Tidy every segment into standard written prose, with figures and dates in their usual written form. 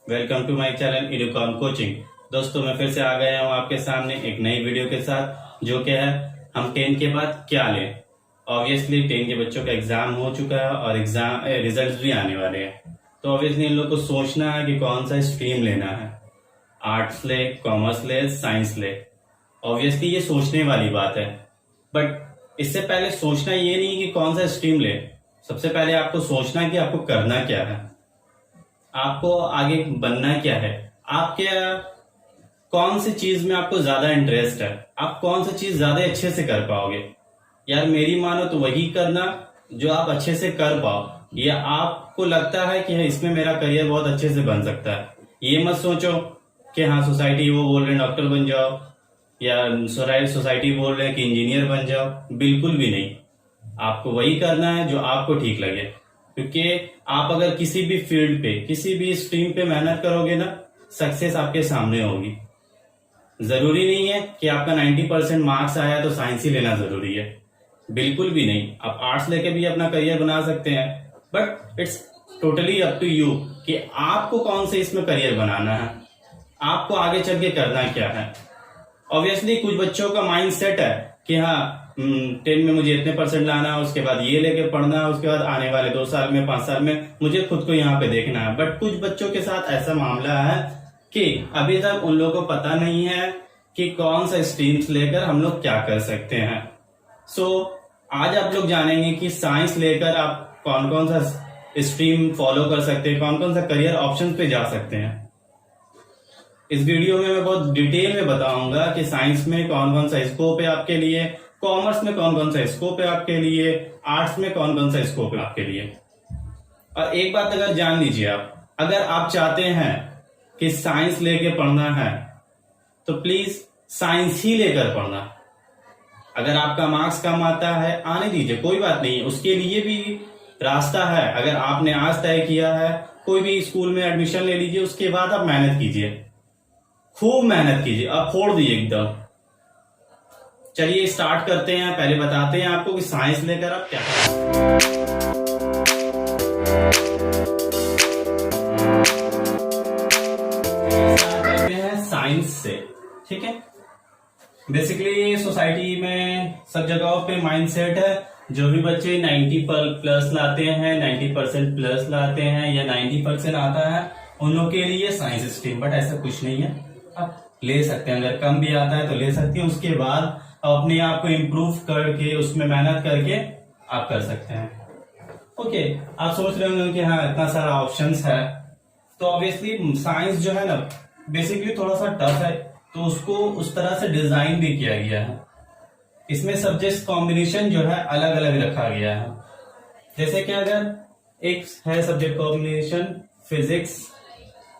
Welcome to my channel Educom coaching. दोस्तों मैं फिर से आ गया हूँ आपके सामने एक नई वीडियो के साथ, जो कि है हम 10 के बाद क्या लें। ऑब्वियसली 10 के बच्चों का एग्जाम हो चुका है और एग्जाम रिजल्ट भी आने वाले हैं, तो ऑब्वियसली इन लोग को सोचना है कि कौन सा स्ट्रीम लेना है। आर्ट्स ले, कॉमर्स ले, साइंस ले। ऑब्वियसली ये सोचने वाली बात है, बट इससे पहले सोचना ये नहीं कि कौन सा स्ट्रीम ले। सबसे पहले आपको सोचना है कि आपको करना क्या है, आपको आगे बनना क्या है, आप क्या कौन सी चीज में आपको ज्यादा इंटरेस्ट है, आप कौन सी चीज ज्यादा अच्छे से कर पाओगे। यार मेरी मानो तो वही करना जो आप अच्छे से कर पाओ, या आपको लगता है कि इसमें मेरा करियर बहुत अच्छे से बन सकता है। ये मत सोचो कि हाँ सोसाइटी वो बोल रहे हैं डॉक्टर बन जाओ, या सोसाइटी बोल रहे हैं कि इंजीनियर बन जाओ। बिल्कुल भी नहीं, आपको वही करना है जो आपको ठीक लगे, क्योंकि आप अगर किसी भी फील्ड पे, किसी भी स्ट्रीम पे मेहनत करोगे ना, सक्सेस आपके सामने होगी। जरूरी नहीं है कि आपका 90% मार्क्स आया तो साइंस ही लेना जरूरी है, बिल्कुल भी नहीं। आप आर्ट्स लेके भी अपना करियर बना सकते हैं, but it's totally up to you कि आपको कौन से इसमें करियर बनाना है, आपको आगे चल के करना क्या है। ऑब्वियसली कुछ बच्चों का माइंड सेट है कि हाँ 10 में मुझे इतने परसेंट लाना है, उसके बाद ये लेके पढ़ना है, उसके बाद आने वाले 2 साल में 5 साल में मुझे खुद को यहाँ पे देखना है। बट कुछ बच्चों के साथ ऐसा मामला है कि अभी तक उन लोगों को पता नहीं है कि कौन सा स्ट्रीम्स लेकर हम लोग क्या कर सकते हैं। सो आज आप लोग जानेंगे कि साइंस लेकर आप कौन कौन सा स्ट्रीम फॉलो कर सकते हैं, कौन कौन सा करियर ऑप्शन पे जा सकते हैं। इस वीडियो में मैं बहुत डिटेल में बताऊंगा कि साइंस में कौन कौन सा स्कोप है आपके लिए, कॉमर्स में कौन कौन सा स्कोप है आपके लिए, आर्ट्स में कौन कौन सा स्कोप है आपके लिए। और एक बात अगर जान लीजिए, आप अगर आप चाहते हैं कि साइंस लेके पढ़ना है तो प्लीज साइंस ही लेकर पढ़ना। अगर आपका मार्क्स कम आता है आने दीजिए, कोई बात नहीं, उसके लिए भी रास्ता है। अगर आपने आज तय किया है कोई भी स्कूल में एडमिशन ले लीजिए, उसके बाद आप मेहनत कीजिए, खूब मेहनत कीजिए, आप फोड़ दिए एकदम। चलिए स्टार्ट करते हैं। पहले बताते हैं आपको कि साइंस लेकर आप क्या करते हैं। साइंस से, ठीक है। बेसिकली सोसाइटी में सब जगहों पे माइंडसेट है, जो भी बच्चे 90 प्लस लाते हैं, 90% प्लस लाते हैं, या 90% आता है, उन लोगों के लिए साइंस स्ट्रीम। बट ऐसा कुछ नहीं है, आप ले सकते हैं। अगर कम भी आता है तो ले सकते हैं, उसके बाद अपने आप को इम्प्रूव करके उसमें मेहनत करके आप कर सकते हैं। ओके, आप सोच रहे होंगे कि हाँ इतना सारा ऑप्शंस है, तो ऑब्वियसली साइंस जो है ना बेसिकली थोड़ा सा टफ है, तो उसको उस तरह से डिजाइन भी किया गया है। इसमें सब्जेक्ट कॉम्बिनेशन जो है अलग अलग रखा गया है। जैसे कि अगर एक है subject combination physics,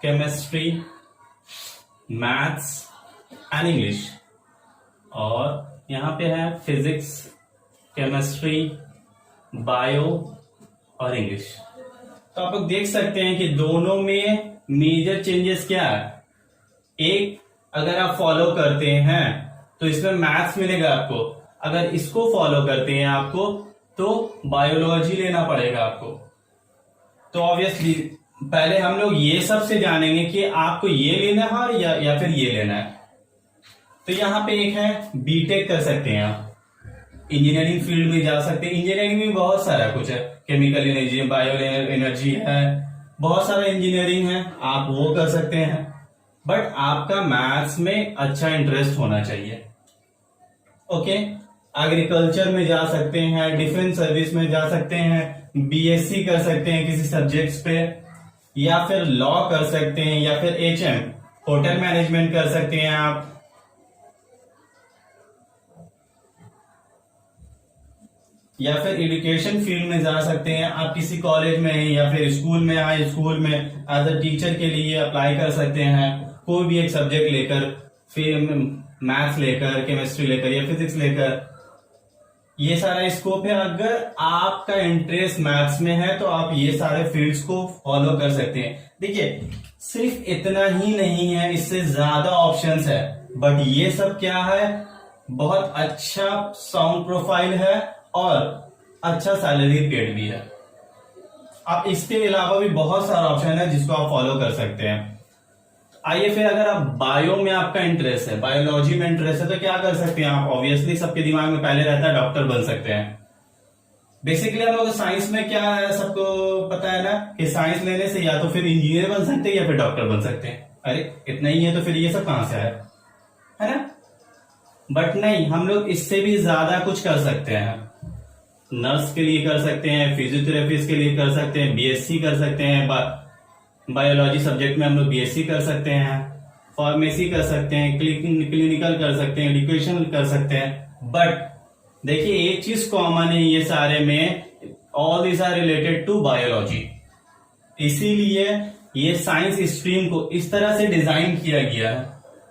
chemistry, maths and English, और यहाँ पे है फिजिक्स, केमिस्ट्री, बायो और इंग्लिश। तो आप लोग देख सकते हैं कि दोनों में मेजर चेंजेस क्या है। एक अगर आप फॉलो करते हैं तो इसमें मैथ्स मिलेगा आपको, अगर इसको फॉलो करते हैं आपको तो बायोलॉजी लेना पड़ेगा आपको। तो ऑब्वियसली पहले हम लोग ये सब से जानेंगे कि आपको ये लेना है या फिर ये लेना है। तो यहाँ पे एक है बीटेक कर सकते हैं आप, इंजीनियरिंग फील्ड में जा सकते हैं। इंजीनियरिंग में बहुत सारा कुछ है, केमिकल एनर्जी, बायो एनर्जी है, बहुत सारा इंजीनियरिंग है, आप वो कर सकते हैं। बट आपका मैथ्स में अच्छा इंटरेस्ट होना चाहिए। ओके, एग्रीकल्चर में जा सकते हैं, डिफेंस सर्विस में जा सकते हैं, बीएससी कर सकते हैं किसी सब्जेक्ट्स पे, या फिर लॉ कर सकते हैं, या फिर एचएम होटल मैनेजमेंट कर सकते हैं आप, या फिर एजुकेशन फील्ड में जा सकते हैं। आप किसी कॉलेज में या फिर स्कूल में, हाई स्कूल में एज अ टीचर के लिए अप्लाई कर सकते हैं। कोई भी एक सब्जेक्ट लेकर, फिर मैथ्स लेकर, केमिस्ट्री लेकर या फिजिक्स लेकर, ये सारा स्कोप है। अगर आपका इंटरेस्ट मैथ्स में है तो आप ये सारे फील्ड्स को फॉलो कर सकते हैं। देखिए सिर्फ इतना ही नहीं है, इससे ज्यादा ऑप्शंस है, बट ये सब क्या है, बहुत अच्छा साउंड प्रोफाइल है और अच्छा सैलरी पेड भी है। आप इसके अलावा भी बहुत सारा ऑप्शन है जिसको आप फॉलो कर सकते हैं। आइए फिर, अगर आप बायो में आपका इंटरेस्ट है, बायोलॉजी में इंटरेस्ट है, तो क्या कर सकते हैं आप? ऑब्वियसली सबके दिमाग में पहले रहता है डॉक्टर बन सकते हैं। बेसिकली हम लोग साइंस में क्या है, सबको पता है ना कि साइंस लेने से या तो फिर इंजीनियर बन सकते हैं या फिर डॉक्टर बन सकते हैं। अरे इतना ही है तो फिर ये सब कहां से आया, है ना? बट नहीं, हम लोग इससे भी ज्यादा कुछ कर सकते हैं। नर्स के लिए कर सकते हैं, फिजियोथेरेपिस्ट के लिए कर सकते हैं, बीएससी कर सकते हैं, बायोलॉजी सब्जेक्ट में हम लोग बीएससी कर सकते हैं, फार्मेसी कर सकते हैं, क्लिनिकल कर सकते हैं, एजुकेशन कर सकते हैं। बट देखिए एक चीज कॉमन है ये सारे में, all this are related to biology. इसीलिए ये साइंस स्ट्रीम को इस तरह से डिजाइन किया गया है,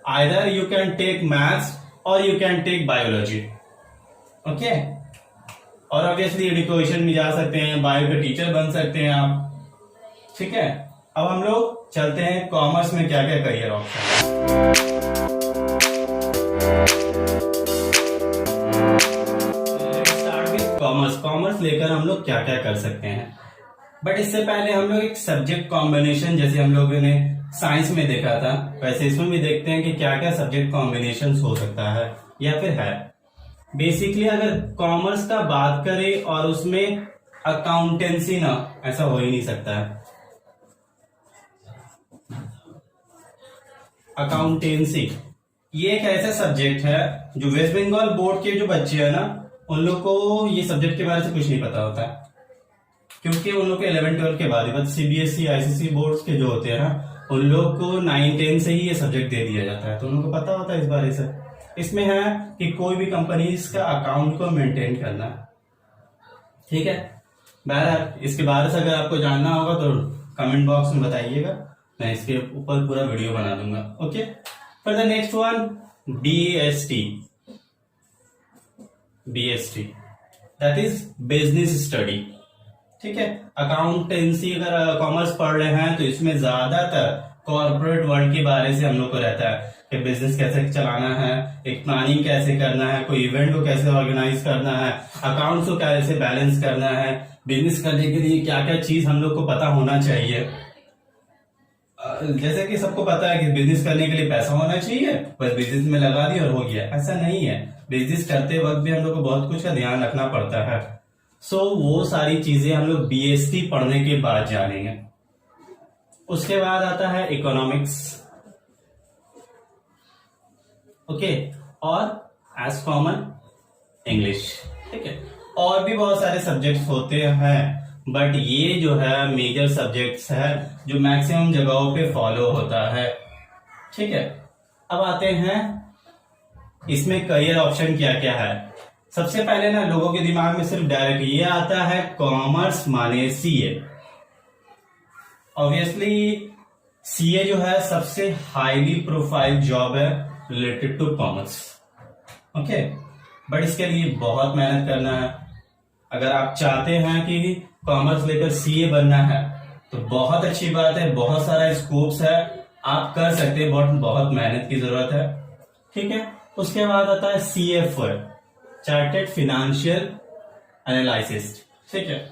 either you can take maths और you can take biology, okay. और ऑब्वियसली एजुकेशन में जा सकते हैं, बायो के टीचर बन सकते हैं आप, ठीक है। अब हम लोग चलते हैं कॉमर्स में क्या क्या करियर ऑप्शन है। कॉमर्स लेकर हम लोग क्या क्या कर सकते हैं, बट इससे पहले हम लोग एक सब्जेक्ट कॉम्बिनेशन, जैसे हम लोगों ने साइंस में देखा था वैसे इसमें भी देखते हैं कि क्या क्या सब्जेक्ट कॉम्बिनेशन हो सकता है या फिर है। बेसिकली अगर कॉमर्स का बात करें और उसमें अकाउंटेंसी ना, ऐसा हो ही नहीं सकता है। अकाउंटेंसी ये एक ऐसा सब्जेक्ट है जो वेस्ट बंगाल बोर्ड के जो बच्चे हैं ना, उन लोग को ये सब्जेक्ट के बारे में कुछ नहीं पता होता है, क्योंकि उन लोग के 11-12 के बाद सीबीएसई आईसीएसई बोर्ड के जो होते हैं ना, उन लोग को 9-10 से ही ये सब्जेक्ट दे दिया जाता है, तो उन लोग को पता होता है इस बारे से। इसमें है कि कोई भी कंपनी का अकाउंट को मेंटेन करना, ठीक है। बहरहाल इसके बारे से अगर आपको जानना होगा तो कमेंट बॉक्स में बताइएगा, मैं इसके ऊपर पूरा वीडियो बना दूंगा, okay. For the next one, BST that is business study, ठीक है। अकाउंटेंसी अगर कॉमर्स पढ़ रहे हैं तो इसमें ज्यादातर कॉर्पोरेट वर्ल्ड के बारे से हम लोग को रहता है कि बिजनेस कैसे चलाना है, एक प्लानिंग कैसे करना है, कोई इवेंट को कैसे ऑर्गेनाइज करना है, अकाउंट्स को कैसे बैलेंस करना है, बिजनेस करने के लिए क्या क्या चीज हम लोग को पता होना चाहिए। जैसे कि सबको पता है कि बिजनेस करने के लिए पैसा होना चाहिए, बस बिजनेस में लगा दिया और हो गया, ऐसा नहीं है। बिजनेस करते वक्त भी हम लोग को बहुत कुछ का ध्यान रखना पड़ता है। सो वो सारी चीजें हम लोग बीएसटी पढ़ने के बाद जानेंगे। उसके बाद आता है इकोनॉमिक्स, ओके, और एज कॉमन इंग्लिश, ठीक है। और भी बहुत सारे सब्जेक्ट्स होते हैं, बट ये जो है मेजर सब्जेक्ट्स है जो मैक्सिमम जगहों पे फॉलो होता है, ठीक है। अब आते हैं इसमें करियर ऑप्शन क्या क्या है। सबसे पहले ना लोगों के दिमाग में सिर्फ डायरेक्ट ये आता है कॉमर्स माने सीए। ऑब्वियसली सीए जो है सबसे हाईली प्रोफाइल जॉब है related to commerce, okay. But इसके लिए बहुत मेहनत करना है। अगर आप चाहते हैं कि कॉमर्स लेकर सीए बनना है तो बहुत अच्छी बात है, बहुत सारा स्कोप्स है, आप कर सकते हैं, बहुत मेहनत की जरूरत है, ठीक है। उसके बाद आता है CFA, चार्टेड फिनेंशियल एनालिसिस्ट, ठीक है।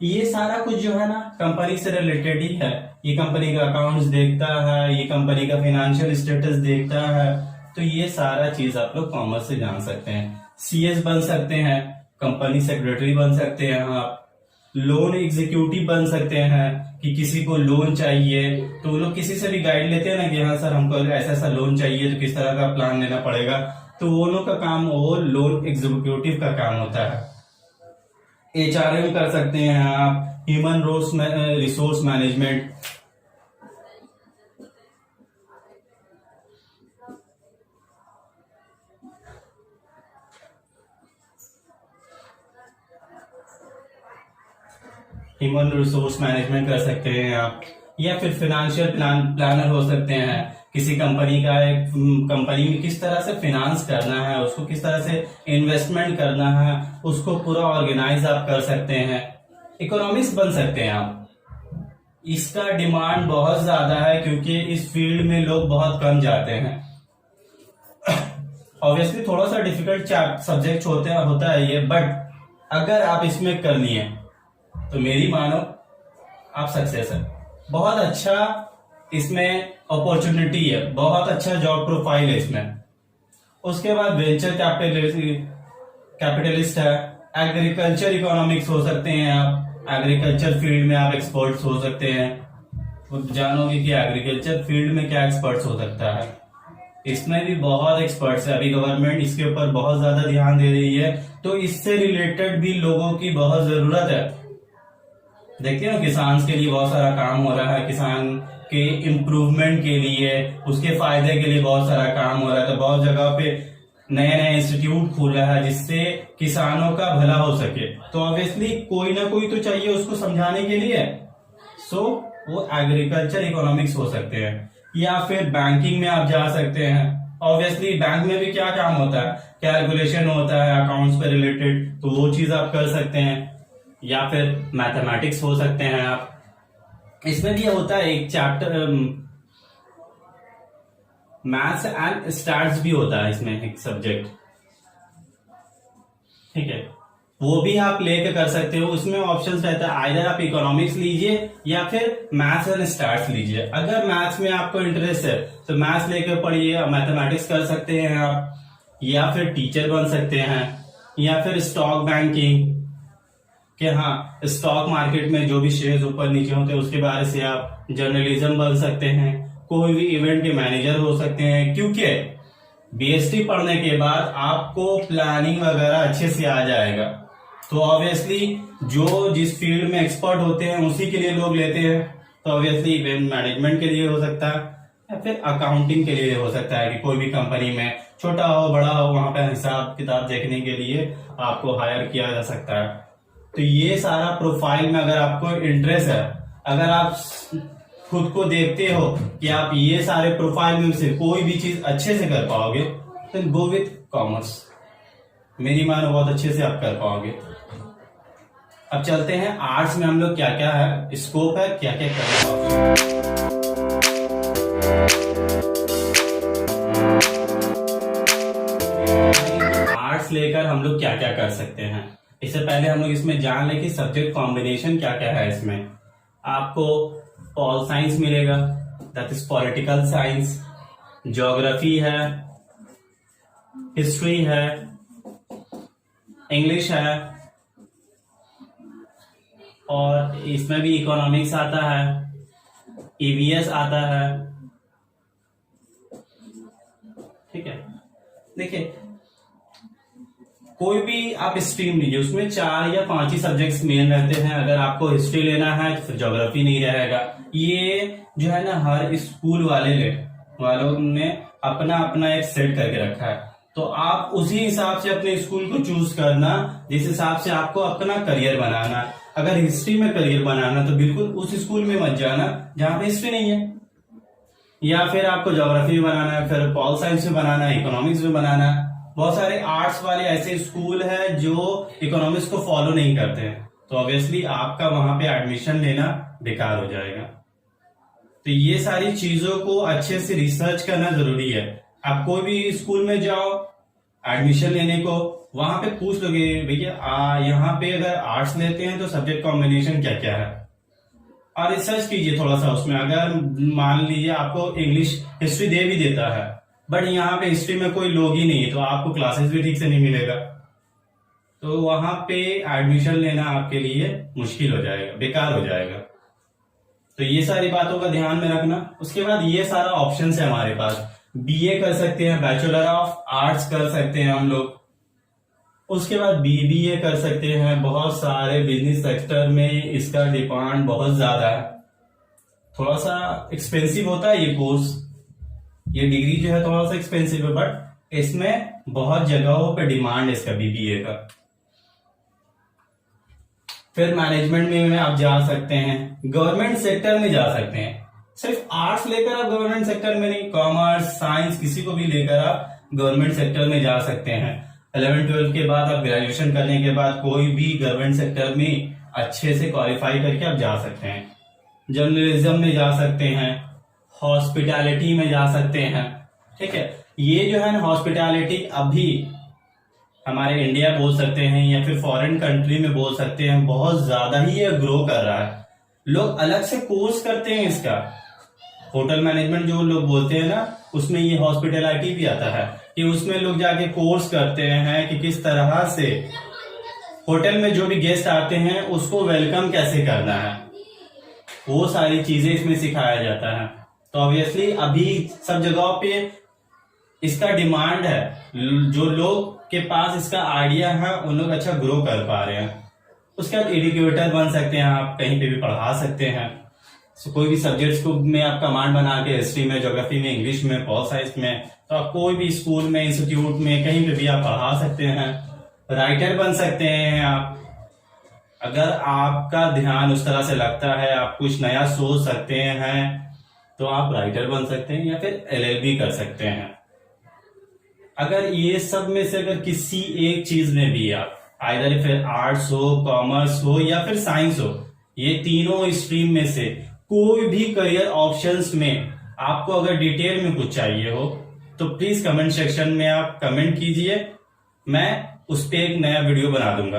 ये सारा कुछ जो है ना कंपनी से रिलेटेड ही है। ये कंपनी का अकाउंट्स देखता है, ये कंपनी का फाइनेंशियल स्टेटस देखता है, तो ये सारा चीज आप लोग कॉमर्स से जान सकते हैं। CS बन सकते हैं, कंपनी सेक्रेटरी बन सकते हैं, आप लोन एग्जीक्यूटिव बन सकते हैं कि किसी को लोन चाहिए तो लोग किसी से भी गाइड लेते हैं ना कि हाँ सर हमको ऐसा ऐसा लोन चाहिए तो किस तरह का प्लान लेना पड़ेगा, तो वो लोग का काम, वो लोन एग्जीक्यूटिव का काम होता है। HRM कर सकते हैं आप, human resource management, human resource management कर सकते हैं आप, या फिर फाइनेंशियल प्लानर हो सकते हैं। किसी कंपनी का एक कंपनी में किस तरह से फाइनेंस करना है, उसको किस तरह से इन्वेस्टमेंट करना है, उसको पूरा ऑर्गेनाइज आप कर सकते हैं। इकोनॉमिक्स बन सकते हैं आप। इसका डिमांड बहुत ज्यादा है क्योंकि इस फील्ड में लोग बहुत कम जाते हैं। ऑब्वियसली थोड़ा सा डिफिकल्ट सब्जेक्ट होता है ये, बट अगर आप इसमें कर लिए तो मेरी मानो आप सक्सेस है। बहुत अच्छा इसमें अपॉर्चुनिटी है, बहुत अच्छा जॉब प्रोफाइल है इसमें। उसके बाद वेंचर कैपिटलिस्ट है, एग्रीकल्चर इकोनॉमिक्स हो सकते हैं आप, एग्रीकल्चर फील्ड में आप एक्सपर्ट्स हो सकते हैं। तो जानोगे कि एग्रीकल्चर फील्ड में क्या एक्सपर्ट्स हो सकता है, इसमें भी बहुत एक्सपर्ट्स है। अभी गवर्नमेंट इसके ऊपर बहुत ज्यादा ध्यान दे रही है, तो इससे रिलेटेड भी लोगों की बहुत जरूरत है। देखते हो किसान के लिए बहुत सारा काम हो रहा है, किसान के इम्प्रूवमेंट के लिए, उसके फायदे के लिए बहुत सारा काम हो रहा है। तो बहुत जगह पे नए नए इंस्टीट्यूट खुल रहा है जिससे किसानों का भला हो सके। तो ऑब्वियसली कोई ना कोई तो चाहिए उसको समझाने के लिए। सो वो एग्रीकल्चर इकोनॉमिक्स हो सकते हैं, या फिर बैंकिंग में आप जा सकते हैं। ऑब्वियसली बैंक में भी क्या काम होता है, कैलकुलेशन होता है अकाउंट्स पे रिलेटेड, तो वो चीज आप कर सकते हैं। या फिर मैथमेटिक्स हो सकते हैं आप। इसमें भी होता है एक चैप्टर मैथ्स एंड स्टैट्स भी होता है इसमें एक सब्जेक्ट, ठीक है, वो भी आप लेके कर सकते हो। उसमें ऑप्शंस रहता है, आइदर आप इकोनॉमिक्स लीजिए या फिर मैथ्स एंड स्टैट्स लीजिए। अगर मैथ्स में आपको इंटरेस्ट है तो मैथ्स लेके पढ़िए, मैथमेटिक्स कर सकते हैं आप, या फिर टीचर बन सकते हैं, या फिर स्टॉक बैंकिंग कि हाँ स्टॉक मार्केट में जो भी शेयर्स ऊपर नीचे होते हैं उसके बारे से आप जर्नलिज्म बन सकते हैं, कोई भी इवेंट के मैनेजर हो सकते हैं। क्योंकि बीएसटी पढ़ने के बाद आपको प्लानिंग वगैरह अच्छे से आ जाएगा। तो ऑब्वियसली जो जिस फील्ड में एक्सपर्ट होते हैं उसी के लिए लोग लेते हैं। तो ऑब्वियसली इवेंट मैनेजमेंट के लिए हो सकता है, या फिर अकाउंटिंग के लिए हो सकता है कि कोई भी कंपनी में छोटा हो बड़ा हो वहां पे हिसाब किताब देखने के लिए आपको हायर किया जा सकता है। तो ये सारा प्रोफाइल में अगर आपको इंटरेस्ट है, अगर आप खुद को देखते हो कि आप ये सारे प्रोफाइल में से कोई भी चीज अच्छे से कर पाओगे, तो गो विथ कॉमर्स। मेरी मानो बहुत अच्छे से आप कर पाओगे। अब चलते हैं आर्ट्स में हम लोग क्या क्या है स्कोप है, क्या क्या कर पाओगे। आर्ट्स लेकर हम लोग क्या क्या कर सकते हैं, इससे पहले हम लोग इसमें जान लें कि सब्जेक्ट कॉम्बिनेशन क्या क्या है। इसमें आपको पॉल साइंस मिलेगा, that is political science, geography है, हिस्ट्री है, इंग्लिश है, और इसमें भी इकोनॉमिक्स आता है, ईवीएस आता है, ठीक है। देखिए कोई भी आप स्ट्रीम लीजिए, उसमें 4 या 5 ही सब्जेक्ट्स मेन रहते हैं। अगर आपको हिस्ट्री लेना है तो फिर ज्योग्राफी नहीं रहेगा। ये जो है ना हर स्कूल वालों ने अपना अपना एक सेट करके रखा है। तो आप उसी हिसाब से अपने स्कूल को चूज करना जिस हिसाब से आपको अपना करियर बनाना। अगर हिस्ट्री में करियर बनाना तो बिल्कुल उस स्कूल में मत जाना जहां पे हिस्ट्री नहीं है, या फिर आपको ज्योग्राफी में बनाना है, फिर पॉल साइंस में बनाना है, इकोनॉमिक्स में बनाना है। बहुत सारे आर्ट्स वाले ऐसे स्कूल है जो इकोनॉमिक्स को फॉलो नहीं करते हैं, तो ऑब्वियसली आपका वहां पे एडमिशन लेना बेकार हो जाएगा। तो ये सारी चीजों को अच्छे से रिसर्च करना जरूरी है। आप कोई भी स्कूल में जाओ एडमिशन लेने को, वहां पे पूछ लोगे भैया यहाँ पे अगर आर्ट्स लेते हैं तो सब्जेक्ट कॉम्बिनेशन क्या क्या है, और रिसर्च कीजिए थोड़ा सा उसमें। अगर मान लीजिए आपको इंग्लिश हिस्ट्री दे भी देता है बट यहाँ पे हिस्ट्री में कोई लोग ही नहीं है, तो आपको क्लासेस भी ठीक से नहीं मिलेगा, तो वहां पे एडमिशन लेना आपके लिए मुश्किल हो जाएगा, बेकार हो जाएगा। तो ये सारी बातों का ध्यान में रखना। उसके बाद ये सारा ऑप्शन है हमारे पास, बीए कर सकते हैं, बैचलर ऑफ आर्ट्स कर सकते हैं हम लोग। उसके बाद बीबीए कर सकते हैं। बहुत सारे बिजनेस सेक्टर में इसका डिमांड बहुत ज्यादा है, थोड़ा सा एक्सपेंसिव होता है ये कोर्स, ये डिग्री जो है थोड़ा सा एक्सपेंसिव है, बट इसमें बहुत जगहों पे डिमांड है इसका बीबीए का। फिर मैनेजमेंट में आप जा सकते हैं, गवर्नमेंट सेक्टर में जा सकते हैं। सिर्फ आर्ट्स लेकर आप गवर्नमेंट सेक्टर में नहीं, कॉमर्स साइंस किसी को भी लेकर आप गवर्नमेंट सेक्टर में जा सकते हैं। 11-12 के बाद आप ग्रेजुएशन करने के बाद कोई भी गवर्नमेंट सेक्टर में अच्छे से क्वालिफाई करके आप जा सकते हैं। जर्नलिज्म में जा सकते हैं, हॉस्पिटैलिटी में जा सकते हैं, ठीक है। ये जो है ना हॉस्पिटैलिटी अभी हमारे इंडिया बोल सकते हैं या फिर फॉरेन कंट्री में बोल सकते हैं, बहुत ज्यादा ही ये ग्रो कर रहा है। लोग अलग से कोर्स करते हैं इसका। होटल मैनेजमेंट जो लोग बोलते हैं ना, उसमें ये हॉस्पिटैलिटी भी आता है कि उसमें लोग जाके कोर्स करते हैं कि किस तरह से होटल में जो भी गेस्ट आते हैं उसको वेलकम कैसे करना है, वो सारी चीजें इसमें सिखाया जाता है। तो ऑब्वियसली अभी सब जगहों पे इसका डिमांड है, जो लोग के पास इसका आइडिया है उन लोग अच्छा ग्रो कर पा रहे हैं। उसके बाद एडुकेटर बन सकते हैं, आप कहीं पे भी पढ़ा सकते हैं। कोई भी सब्जेक्ट्स को में आप कमांड बना के, हिस्ट्री में, ज्योग्राफी में, इंग्लिश में, पॉल साइंस में, तो आप कोई भी स्कूल में, इंस्टीट्यूट में, कहीं पे भी आप पढ़ा सकते हैं। राइटर बन सकते हैं आप, अगर आपका ध्यान उस तरह से लगता है, आप कुछ नया सोच सकते हैं, तो आप राइटर बन सकते हैं या फिर LLB कर सकते हैं। अगर ये सब में से अगर किसी एक चीज में भी आप, आइदर फिर आर्ट्स हो, कॉमर्स हो या फिर साइंस हो, ये तीनों स्ट्रीम में से कोई भी करियर ऑप्शंस में आपको अगर डिटेल में कुछ चाहिए हो, तो प्लीज कमेंट सेक्शन में आप कमेंट कीजिए, मैं उस पर एक नया वीडियो बना दूंगा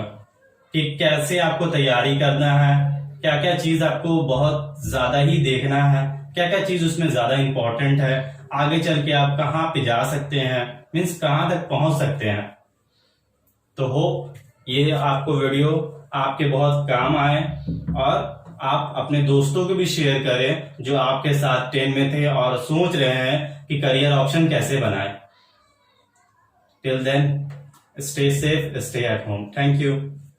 कि कैसे आपको तैयारी करना है, क्या क्या चीज आपको बहुत ज्यादा ही देखना है, क्या क्या चीज उसमें ज्यादा इंपॉर्टेंट है, आगे चल के आप कहाँ पे जा सकते हैं, मीन्स कहाँ तक पहुंच सकते हैं। तो होप ये आपको वीडियो आपके बहुत काम आए और आप अपने दोस्तों को भी शेयर करें जो आपके साथ 10 में थे और सोच रहे हैं कि करियर ऑप्शन कैसे बनाएं। Till then, stay safe, stay at home. Thank you.